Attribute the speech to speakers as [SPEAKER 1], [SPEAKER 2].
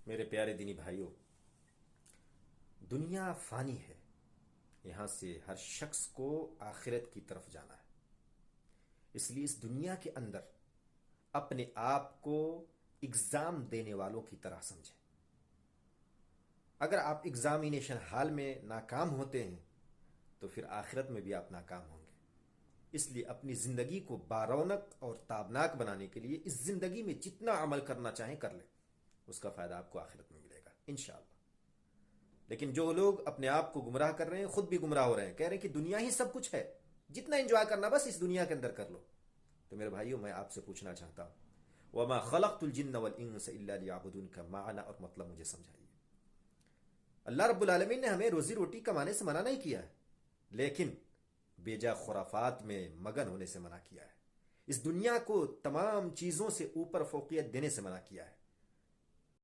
[SPEAKER 1] میرے پیارے دینی بھائیوں، دنیا فانی ہے. یہاں سے ہر شخص کو آخرت کی طرف جانا ہے. اس لیے اس دنیا کے اندر اپنے آپ کو اگزام دینے والوں کی طرح سمجھیں. اگر آپ ایگزامینیشن ہال میں ناکام ہوتے ہیں تو پھر آخرت میں بھی آپ ناکام ہوں گے. اس لیے اپنی زندگی کو بارونق اور تابناک بنانے کے لیے اس زندگی میں جتنا عمل کرنا چاہیں کر لیں. اس کا فائدہ آپ کو آخرت میں ملے گا انشاءاللہ. لیکن جو لوگ اپنے آپ کو گمراہ کر رہے ہیں، خود بھی گمراہ ہو رہے ہیں، کہہ رہے ہیں کہ دنیا ہی سب کچھ ہے، جتنا انجوائے کرنا بس اس دنیا کے اندر کر لو. تو میرے بھائیوں، میں آپ سے پوچھنا چاہتا ہوں، وما خلقت الجن والانس الا ليعبدون کا معنی اور مطلب مجھے سمجھائیے. اللہ رب العالمین نے ہمیں روزی روٹی کمانے سے منع نہیں کیا ہے، لیکن بیجا خرافات میں مگن ہونے سے منع کیا ہے. اس دنیا کو تمام چیزوں سے اوپر فوقیت دینے سے منع کیا ہے.